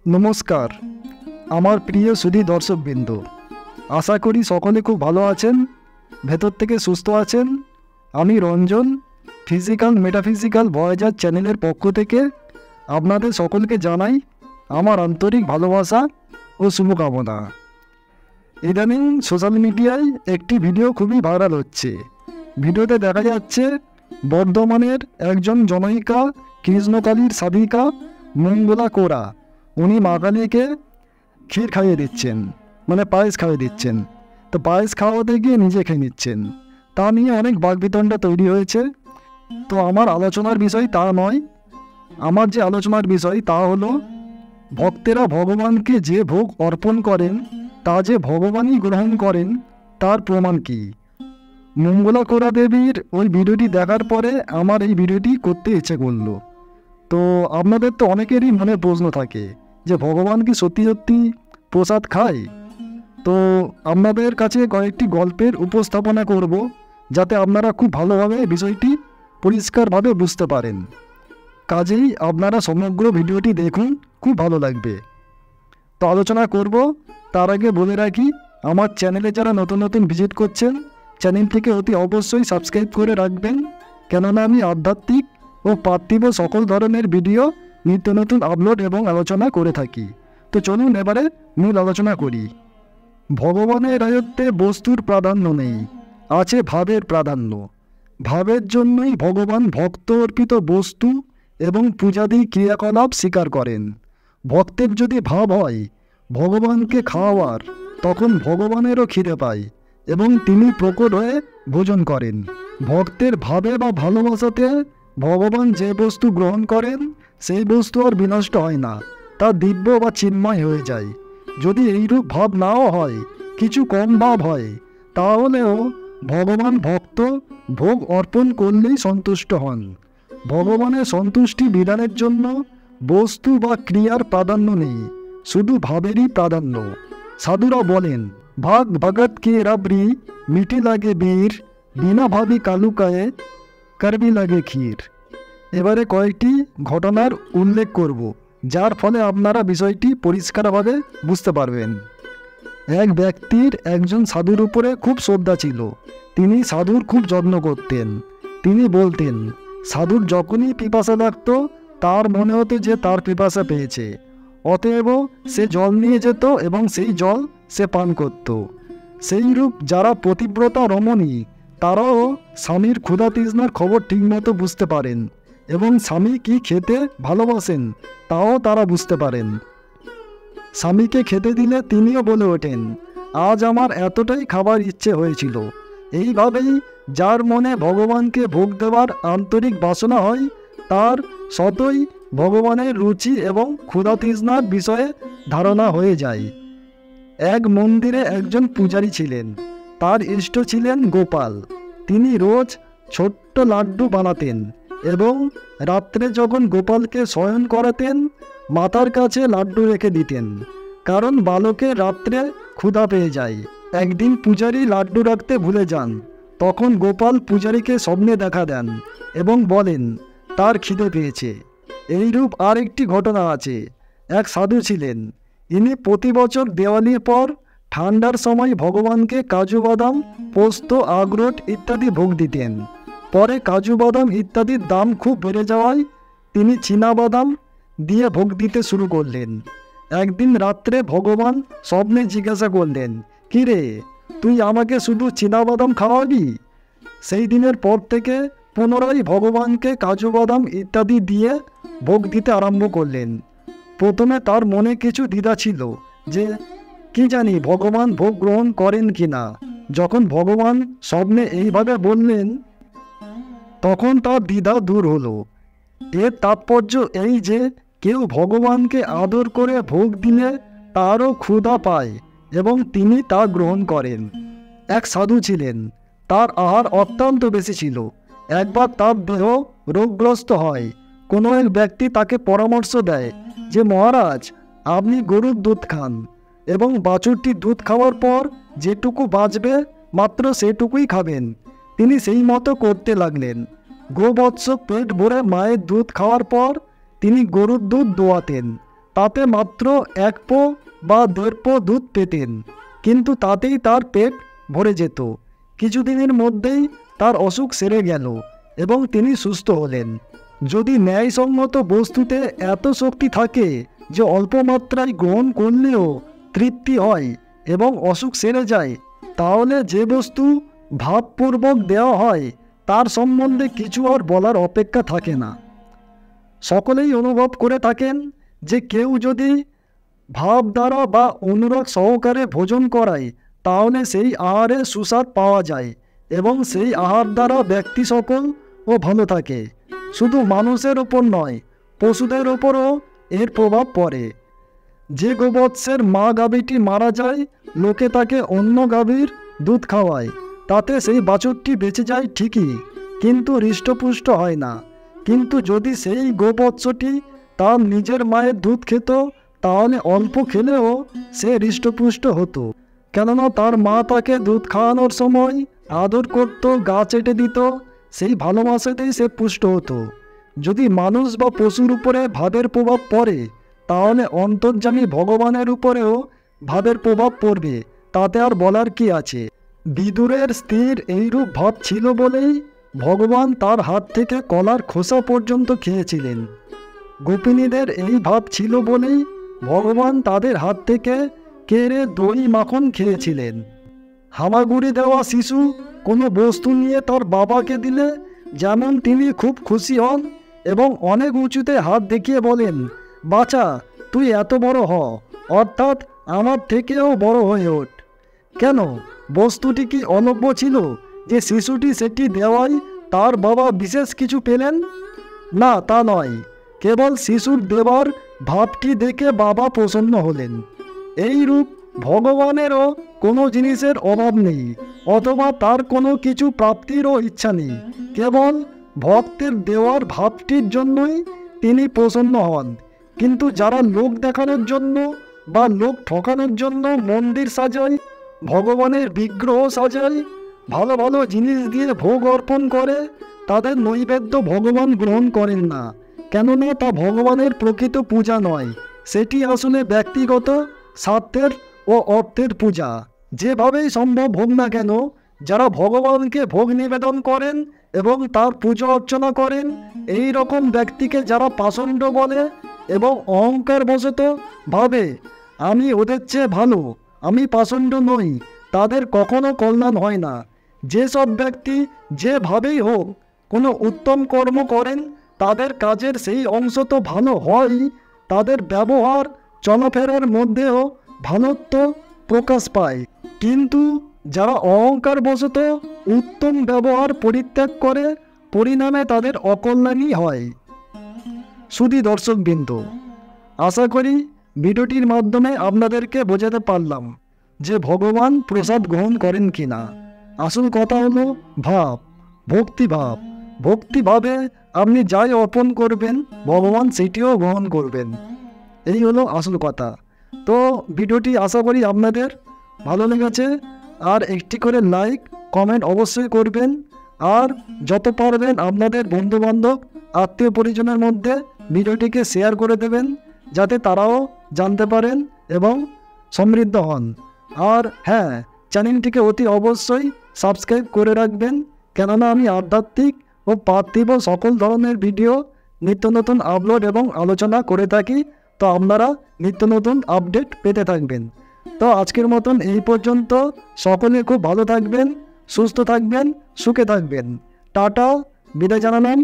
নমস্কার আমার প্রিয় সুধী দর্শকবৃন্দ, আশা করি সকলে খুব ভালো আছেন, ভেতর থেকে সুস্থ আছেন। আমি রঞ্জন ফিজিক্যাল মেটাফিজিক্যাল ভয়েজার চ্যানেলের পক্ষ থেকে আপনাদের সকলকে জানাই আমার আন্তরিক ভালোবাসা ও শুভকামনা। ইদানিং সোশ্যাল মিডিয়ায় একটি ভিডিও খুবই ভাইরাল হচ্ছে। ভিডিওতে দেখা যাচ্ছে বর্ধমানের একজন জনৈকা কৃষ্ণকালীর সাধিকা মঙ্গলা কোরা, উনি মা কালীকে ক্ষীর খাইয়ে দিচ্ছেন, মানে পায়েস খাইয়ে দিচ্ছেন। তো পায়েস খাওয়াতে গিয়ে নিজে খেয়ে নিচ্ছেন। তা নিয়ে অনেক বাকবিতণ্ডা তৈরি হয়েছে। তো আমার আলোচনার বিষয় তা নয়। আমার যে আলোচনার বিষয় তা হলো ভক্তেরা ভগবানকে যে ভোগ অর্পণ করেন তা যে ভগবানই গ্রহণ করেন তার প্রমাণ কী। মঙ্গলা কোরা দেবীর ওই ভিডিওটি দেখার পরে আমার এই ভিডিওটি করতে ইচ্ছে করলো। তো আপনাদের তো অনেকেরই মনে প্রশ্ন থাকে যে ভগবান কি সত্যি সত্যি প্রসাদ খায়। তো আপনাদের কাছে কয়েকটি গল্পের উপস্থাপনা করব, যাতে আপনারা খুব ভালোভাবে বিষয়টি পরিষ্কারভাবে বুঝতে পারেন। কাজেই আপনারা সমগ্র ভিডিওটি দেখুন, খুব ভালো লাগবে। তো আলোচনা করব তার আগে বলে রাখি, আমার চ্যানেলে যারা নতুন নতুন ভিজিট করছেন চ্যানেলটিকে অতি অবশ্যই সাবস্ক্রাইব করে রাখবেন, কেননা আমি আধ্যাত্মিক ও পার্থিব সকল ধরনের ভিডিও নিত্য নতুন আপলোড এবং আলোচনা করে থাকি। তো চলুন এবারে মূল আলোচনা করি। ভগবানের রাজত্বে বস্তুর প্রাধান্য নেই, আছে ভাবের প্রাধান্য। ভাবের জন্যই ভগবান ভক্ত অর্পিত বস্তু এবং পূজাদি ক্রিয়াকলাপ স্বীকার করেন। ভক্তের যদি ভাব হয় ভগবানকে খাওয়ার, তখন ভগবানেরও খিদে পায় এবং তিনি প্রকট হয়ে ভোজন করেন। ভক্তের ভাবে বা ভালোবাসাতে ভগবান যে বস্তু গ্রহণ করেন সেই বস্তু আর বিনষ্ট হয় না, তা দিব্য বা চিন্ময় হয়ে যায়। যদি এইরূপ ভাব নাও হয়, কিছু কম ভাব হয়, তাহলেও ভগবান ভক্ত ভোগ অর্পণ করলেই সন্তুষ্ট হন। ভগবানের সন্তুষ্টি বিধানের জন্য বস্তু বা ক্রিয়ার প্রাধান্য নেই, শুধু ভাবেরই প্রাধান্য। সাধুরা বলেন, ভাগ ভগত কে রাবরি মিঠে লাগে বীর, বিনা ভাবি কালুকায়ে করবি লাগে ক্ষীর। এবারে কয়েকটি ঘটনার উল্লেখ করব, যার ফলে আপনারা বিষয়টি পরিষ্কারভাবে বুঝতে পারবেন। এক ব্যক্তির একজন সাধুর উপরে খুব শ্রদ্ধা ছিল। তিনি সাধুর খুব যত্ন করতেন। তিনি বলতেন, সাধুর যখনই পিপাসা লাগতো তার মনে হতো যে তার পিপাসা পেয়েছে, অতএব সে জল নিয়ে যেত এবং সেই জল সে পান করত। সেইরূপ যারা পতিব্রতা রমণী তারাও স্বামীর ক্ষুধা তৃষ্ণার খবর ঠিকমতো বুঝতে পারেন এবং স্বামী কি খেতে ভালোবাসেন তাও তারা বুঝতে পারেন। স্বামীকে খেতে দিলে তিনিও বলে ওঠেন, আজ আমার এতটাই খাবার ইচ্ছে হয়েছিল। এইভাবেই যার মনে ভগবানকে ভোগ দেওয়ার আন্তরিক বাসনা হয় তার সতই ভগবানের রুচি এবং ক্ষুধা তৃষ্ণার বিষয়ে ধারণা হয়ে যায়। এক মন্দিরে একজন পূজারী ছিলেন। তার ইষ্ট ছিলেন গোপাল। তিনি রোজ ছোট্ট লাড্ডু বানাতেন এবং রাত্রে যখন গোপালকে শয়ন করাতেন মাথার কাছে লাড্ডু রেখে দিতেন, কারণ বালকের রাত্রে ক্ষুধা পেয়ে যায়। একদিন পূজারী লাড্ডু রাখতে ভুলে যান। তখন গোপাল পূজারীকে স্বপ্নে দেখা দেন এবং বলেন তার খিদে পেয়েছে। এইরূপ আর একটি ঘটনা আছে। এক সাধু ছিলেন। ইনি প্রতি বছর দেওয়ালির পর ঠান্ডার সময় ভগবানকে কাজু বাদাম, পোস্ত, আখরোট ইত্যাদি ভোগ দিতেন। পরে কাজু বাদাম ইত্যাদির দাম খুব বেড়ে যাওয়ায় তিনি চীনা বাদাম দিয়ে ভোগ দিতে শুরু করলেন। একদিন রাত্রে ভগবান স্বপ্নে জিজ্ঞাসা করলেন, কী রে, তুই আমাকে শুধু চীনা বাদাম খাওয়াবি? সেই দিনের পর থেকে পুনরায় ভগবানকে কাজু বাদাম ইত্যাদি দিয়ে ভোগ দিতে আরম্ভ করলেন। প্রথমে তার মনে কিছু দ্বিধা ছিল যে কি জানি ভগবান ভোগ গ্রহণ করেন কি না। যখন ভগবান স্বপ্নে এইভাবে বললেন তখন তার দ্বিধা দূর হলো। এর তাৎপর্য এই যে কেউ ভগবানকে আদর করে ভোগ দিলে তারও ক্ষুধা পায় এবং তিনি তা গ্রহণ করেন। এক সাধু ছিলেন। তার আহার অত্যন্ত বেশি ছিল। একবার তার দেহ রোগগ্রস্ত হয়। কোনো এক ব্যক্তি তাকে পরামর্শ দেয় যে মহারাজ, আপনি গরুর দুধ খান এবং বাছুরটির দুধ খাওয়ার পর যেটুকু বাঁচবে মাত্র সেটুকুই খাবেন। তিনি সেই মতো করতে লাগলেন। গোবৎস পেট ভরে মায়ের দুধ খাওয়ার পর তিনি গরুর দুধ দোয়াতেন। তাতে মাত্র 1 পো বা 1.5 পো দুধ পেতেন, কিন্তু তাতেই তার পেট ভরে যেত। কিছুদিনের মধ্যেই তার অসুখ সেরে গেল এবং তিনি সুস্থ হলেন। যদি ন্যায়সঙ্গত বস্তুতে এত শক্তি থাকে যে অল্প মাত্রায় গ্রহণ করলেও তৃপ্তি হয় এবং অসুখ সেরে যায়, তাহলে যে বস্তু ভাবপূর্বক দেওয়া হয় তার সম্বন্ধে কিছু আর বলার অপেক্ষা থাকে না। সকলেই অনুভব করে থাকেন যে কেউ যদি ভাব দ্বারা বা অনুরাগ সহকারে ভোজন করায় তাহলে সেই আহারে সুস্বাদ পাওয়া যায় এবং সেই আহার দ্বারা ব্যক্তি সকল ও ভালো থাকে। শুধু মানুষের ওপর নয়, পশুদের ওপরও এর প্রভাব পড়ে। যে গোবৎসের মা গাভীটি মারা যায়, লোকে তাকে অন্য গাভীর দুধ খাওয়ায়, তাতে সেই বাছুরটি বেঁচে যায় ঠিকই, কিন্তু হৃষ্টপুষ্ট হয় না। কিন্তু যদি সেই গোবৎসটি তার নিজের মায়ের দুধ খেত, তাহলে অল্প খেলেও সে হৃষ্টপুষ্ট হতো, কেননা তার মা তাকে দুধ খাওয়ানোর সময় আদর করত, গা চেটে দিত, সেই ভালোবাসাতেই সে পুষ্ট হতো। যদি মানুষ বা পশুর উপরে ভাবের প্রভাব পড়ে, তাহলে অন্তর্যামী ভগবানের উপরেও ভাবের প্রভাব পড়বে, তাতে আর বলার কি আছে। বিদুরের স্ত্রীর এইরূপ ভাব ছিল বলেই ভগবান তার হাত থেকে কলার খোসা পর্যন্ত খেয়েছিলেন। গোপিনীদের এই ভাব ছিল বলেই ভগবান তাদের হাত থেকে কেড়ে দই মাখন খেয়েছিলেন। হামাগুড়ি দেওয়া শিশু কোনো বস্তু নিয়ে তার বাবাকে দিলে যেমন তিনি খুব খুশি হন এবং অনেক উঁচুতে হাত দেখিয়ে বলেন, বাছা তুই এত বড় হ, অর্থাৎ আমার থেকেও বড় হয়ে ওঠ। কেন, বস্তুটি কি অলভ্য ছিল যে শিশুটি সেটি দেওয়ায় তার বাবা বিশেষ কিছু পেলেন? না, তা নয়, কেবল শিশুর দেবার ভাবটি দেখে বাবা প্রসন্ন হলেন। এইরূপ ভগবানেরও কোনো জিনিসের অভাব নেই, অথবা তার কোনো কিছু প্রাপ্তিরও ইচ্ছা নেই, কেবল ভক্তের দেওয়ার ভাবটির জন্যই তিনি প্রসন্ন হন। কিন্তু যারা লোক দেখানোর জন্য বা লোক ঠকানোর জন্য মন্দির সাজায়, ভগবানের বিগ্রহ সাজায়, ভালো ভালো জিনিস দিয়ে ভোগ অর্পণ করে, তাদের নৈবেদ্য ভগবান গ্রহণ করেন না, কেননা তা ভগবানের প্রকৃত পূজা নয়, সেটি আসলে ব্যক্তিগত স্বার্থের ও অর্থের পূজা। যেভাবেই সম্ভব হোক না কেন, যারা ভগবানকে ভোগ নিবেদন করেন এবং তার পূজা অর্চনা করেন, এই রকম ব্যক্তিকে যারা পাষণ্ড বলে এবং অহংকার বশত ভাবে আমি ওদের চেয়ে ভালো, আমি পাষণ্ড নই, তাদের কখনো কল্যাণ হয় না। যেসব ব্যক্তি যেভাবেই হোক কোনো উত্তম কর্ম করেন, তাদের কাজের সেই অংশ তো ভালো হয়, তাদের ব্যবহার চলাফেরার মধ্যেও ভালোত্ব প্রকাশ পায়। কিন্তু যারা অহংকার বশত উত্তম ব্যবহার পরিত্যাগ করে, পরিণামে তাদের অকল্যাণই হয়। শুধু দর্শকবৃন্দ, আশা করি ভিডিওটির মাধ্যমে আপনাদেরকে বোঝাতে পারলাম যে ভগবান প্রসাদ গ্রহণ করেন কিনা। আসল কথা হলো ভাব, ভক্তিভাব। ভক্তিভাবে আপনি যাই অর্পণ করবেন, ভগবান সেটিও গ্রহণ করবেন। এই হলো আসল কথা। তো ভিডিওটি আশা করি আপনাদের ভালো লেগেছে, আর একটি করে লাইক কমেন্ট অবশ্যই করবেন, আর যত পারবেন আপনাদের বন্ধুবান্ধব আত্মীয় পরিজনের মধ্যে ভিডিওটিকে শেয়ার করে দেবেন, যাতে তারাও জানতে পারেন এবং সমৃদ্ধ হন। আর হ্যাঁ, চ্যানেলটিকে অতি অবশ্যই সাবস্ক্রাইব করে রাখবেন, কেননা আমি আধ্যাত্মিক ও পার্থিব সকল ধরনের ভিডিও নিত্য নতুন আপলোড এবং আলোচনা করে থাকি। তো আপনারা নিত্য নতুন আপডেট পেতে থাকবেন। তো আজকের মতন এই পর্যন্ত। সকলে খুব ভালো থাকবেন, সুস্থ থাকবেন, সুখে থাকবেন। টাটা, বিদায় জানালাম।